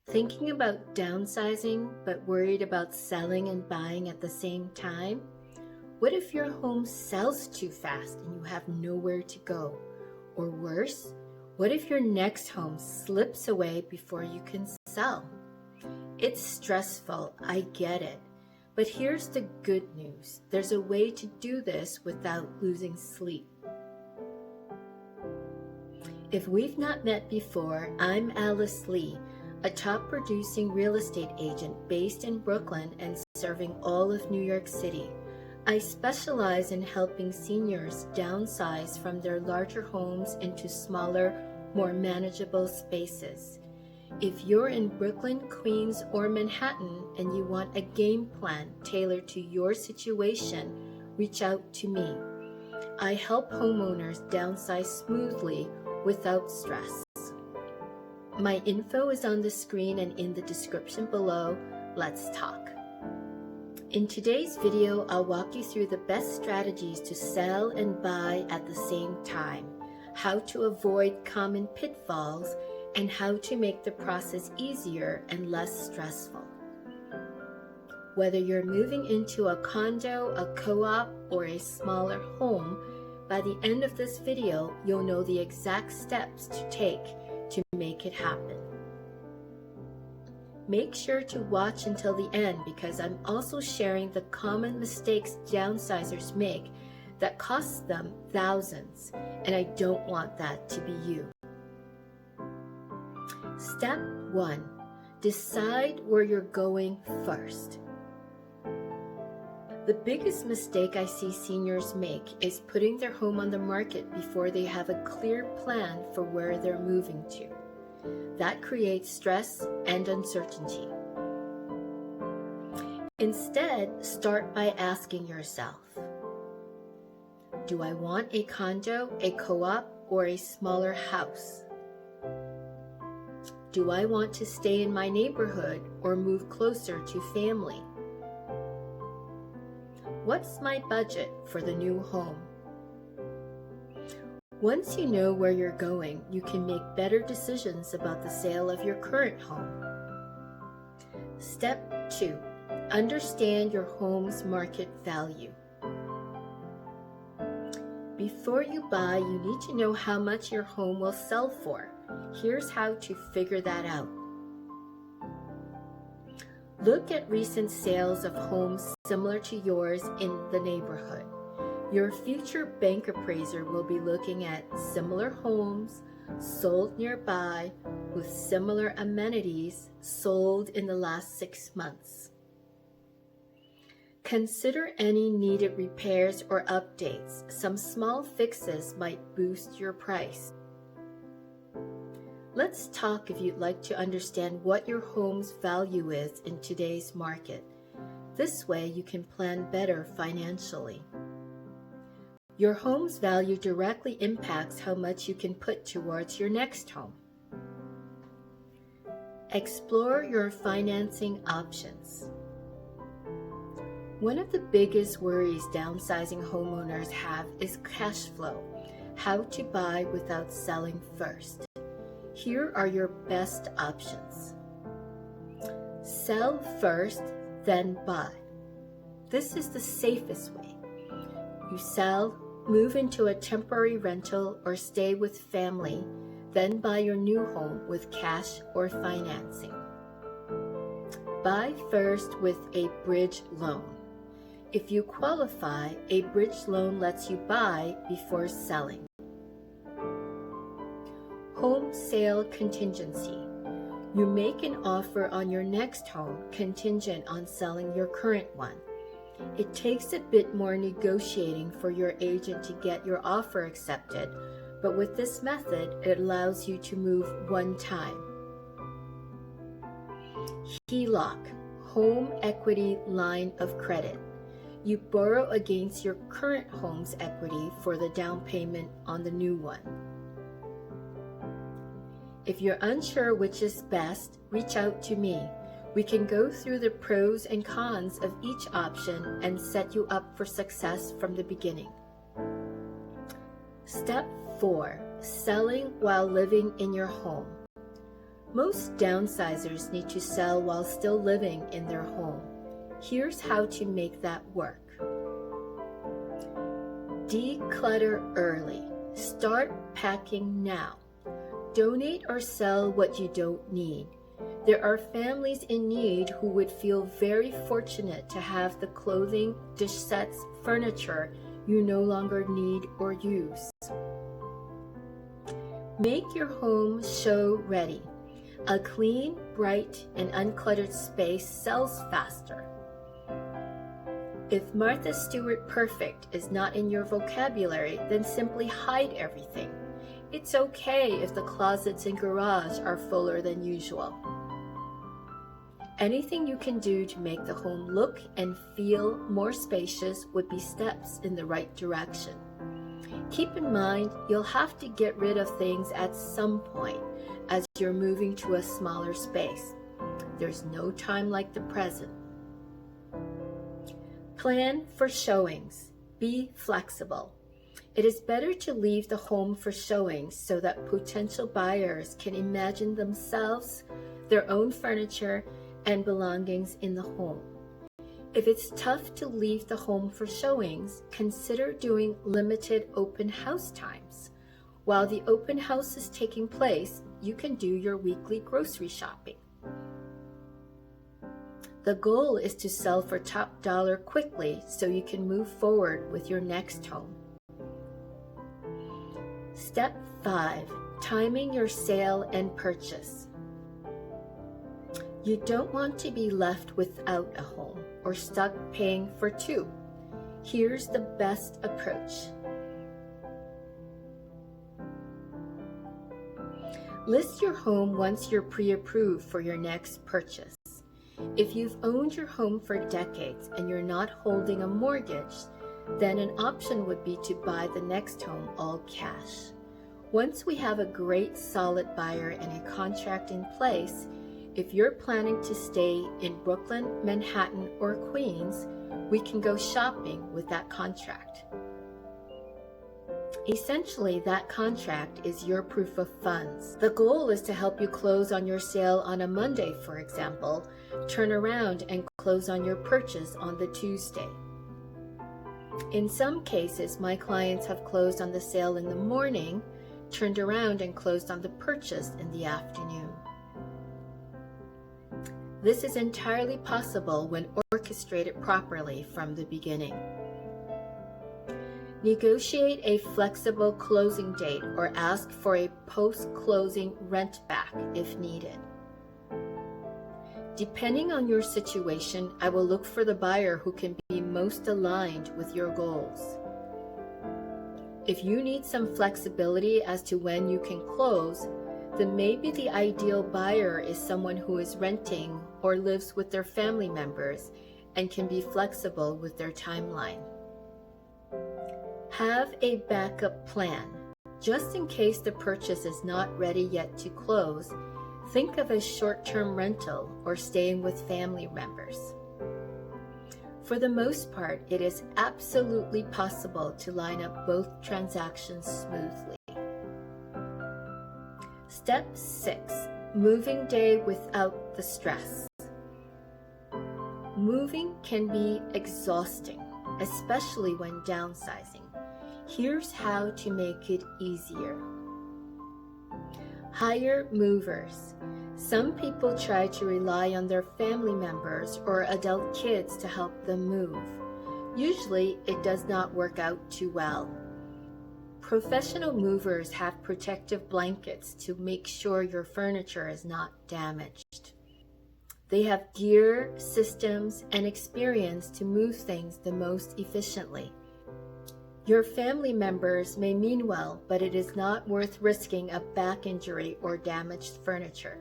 Thinking about downsizing but worried about selling and buying at the same time? What if your home sells too fast and you have nowhere to go? Or worse, what if your next home slips away before you can sell? It's stressful, I get it. But here's the good news. There's a way to do this without losing sleep. If we've not met before, I'm Alice Lee, a top producing real estate agent based in Brooklyn and serving all of New York City. I specialize in helping seniors downsize from their larger homes into smaller, more manageable spaces. If you're in Brooklyn, Queens, or Manhattan and you want a game plan tailored to your situation, reach out to me. I help homeowners downsize smoothly without stress. My info is on the screen and in the description below. Let's talk. In today's video, I'll walk you through the best strategies to sell and buy at the same time, how to avoid common pitfalls, and how to make the process easier and less stressful. Whether you're moving into a condo, a co-op, or a smaller home, by the end of this video, you'll know the exact steps to take to make it happen. Make sure to watch until the end because I'm also sharing the common mistakes downsizers make that cost them thousands, and I don't want that to be you. Step 1. Decide where you're going first. The biggest mistake I see seniors make is putting their home on the market before they have a clear plan for where they're moving to. That creates stress and uncertainty. Instead, start by asking yourself, do I want a condo, a co-op, or a smaller house? Do I want to stay in my neighborhood or move closer to family? What's my budget for the new home? Once you know where you're going, you can make better decisions about the sale of your current home. Step 2. Understand your home's market value. Before you buy, you need to know how much your home will sell for. Here's how to figure that out. Look at recent sales of homes similar to yours in the neighborhood. Your future bank appraiser will be looking at similar homes sold nearby with similar amenities sold in the last 6 months. Consider any needed repairs or updates. Some small fixes might boost your price. Let's talk if you'd like to understand what your home's value is in today's market. This way you can plan better financially. Your home's value directly impacts how much you can put towards your next home. Explore your financing options. One of the biggest worries downsizing homeowners have is cash flow, how to buy without selling first. Here are your best options. Sell first, then buy. This is the safest way. You sell, move into a temporary rental or stay with family, then buy your new home with cash or financing. Buy first with a bridge loan. If you qualify, a bridge loan lets you buy before selling. Home sale contingency. You make an offer on your next home contingent on selling your current one. It takes a bit more negotiating for your agent to get your offer accepted, but with this method, it allows you to move one time. HELOC, Home Equity Line of Credit. You borrow against your current home's equity for the down payment on the new one. If you're unsure which is best, reach out to me. We can go through the pros and cons of each option and set you up for success from the beginning. Step 4. Selling while living in your home. Most downsizers need to sell while still living in their home. Here's how to make that work. Declutter early. Start packing now. Donate or sell what you don't need. There are families in need who would feel very fortunate to have the clothing, dish sets, furniture you no longer need or use. Make your home show ready. A clean, bright, and uncluttered space sells faster. If Martha Stewart perfect is not in your vocabulary, then simply hide everything. It's okay if the closets and garage are fuller than usual. Anything you can do to make the home look and feel more spacious would be steps in the right direction. Keep in mind, you'll have to get rid of things at some point as you're moving to a smaller space. There's no time like the present. Plan for showings. Be flexible. It is better to leave the home for showings so that potential buyers can imagine themselves, their own furniture, and belongings in the home. If it's tough to leave the home for showings, consider doing limited open house times. While the open house is taking place, you can do your weekly grocery shopping. The goal is to sell for top dollar quickly so you can move forward with your next home. Step 5. Timing your sale and purchase. You don't want to be left without a home or stuck paying for two. Here's the best approach. List your home once you're pre-approved for your next purchase. If you've owned your home for decades and you're not holding a mortgage, then an option would be to buy the next home all cash. Once we have a great solid buyer and a contract in place, if you're planning to stay in Brooklyn, Manhattan, or Queens, we can go shopping with that contract. Essentially, that contract is your proof of funds. The goal is to help you close on your sale on a Monday, for example, turn around and close on your purchase on the Tuesday. In some cases, my clients have closed on the sale in the morning, turned around and closed on the purchase in the afternoon. This is entirely possible when orchestrated properly from the beginning. Negotiate a flexible closing date or ask for a post-closing rent back if needed. Depending on your situation, I will look for the buyer who can be most aligned with your goals. If you need some flexibility as to when you can close, then maybe the ideal buyer is someone who is renting or lives with their family members and can be flexible with their timeline. Have a backup plan. Just in case the purchase is not ready yet to close, think of a short-term rental or staying with family members. For the most part, it is absolutely possible to line up both transactions smoothly. Step 6. Moving day without the stress. Moving can be exhausting, especially when downsizing. Here's how to make it easier. Hire movers. Some people try to rely on their family members or adult kids to help them move. Usually, it does not work out too well. Professional movers have protective blankets to make sure your furniture is not damaged. They have gear, systems, and experience to move things the most efficiently. Your family members may mean well, but it is not worth risking a back injury or damaged furniture.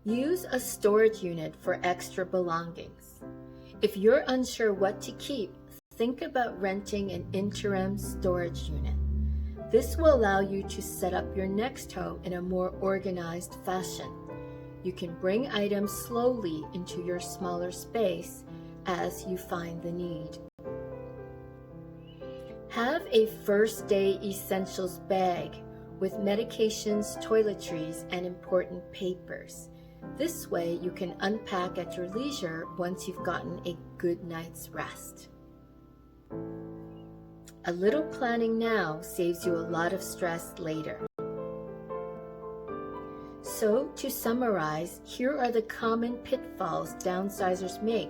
Use a storage unit for extra belongings. If you're unsure what to keep, think about renting an interim storage unit. This will allow you to set up your next home in a more organized fashion. You can bring items slowly into your smaller space as you find the need. Have a first day essentials bag with medications, toiletries, and important papers. This way you can unpack at your leisure once you've gotten a good night's rest. A little planning now saves you a lot of stress later. So, to summarize, here are the common pitfalls downsizers make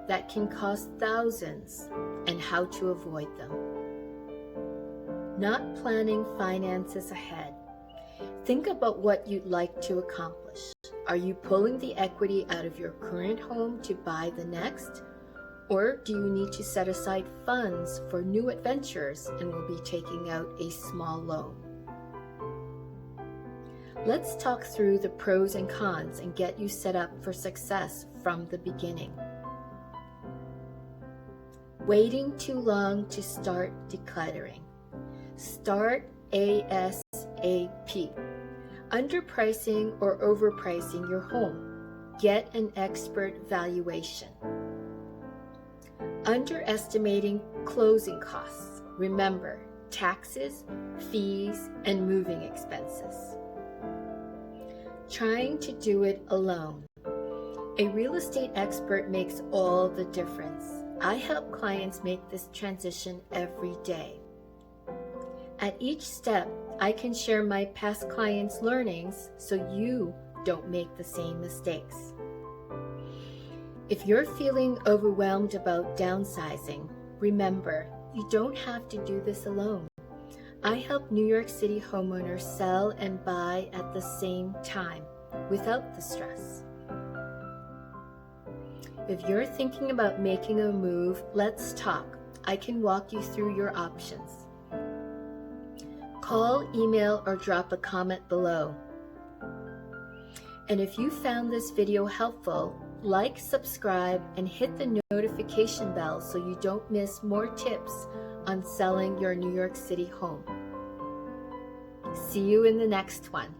that can cost thousands and how to avoid them. Not planning finances ahead. Think about what you'd like to accomplish. Are you pulling the equity out of your current home to buy the next? Or do you need to set aside funds for new adventures and will be taking out a small loan? Let's talk through the pros and cons and get you set up for success from the beginning. Waiting too long to start decluttering. Start ASAP. Underpricing or overpricing your home. Get an expert valuation. Underestimating closing costs. Remember, taxes, fees, and moving expenses. Trying to do it alone. A real estate expert makes all the difference. I help clients make this transition every day. At each step, I can share my past clients' learnings so you don't make the same mistakes. If you're feeling overwhelmed about downsizing, remember, you don't have to do this alone. I help New York City homeowners sell and buy at the same time, without the stress. If you're thinking about making a move, let's talk. I can walk you through your options. Call, email, or drop a comment below. And if you found this video helpful, like, subscribe, and hit the notification bell so you don't miss more tips on selling your New York City home. See you in the next one.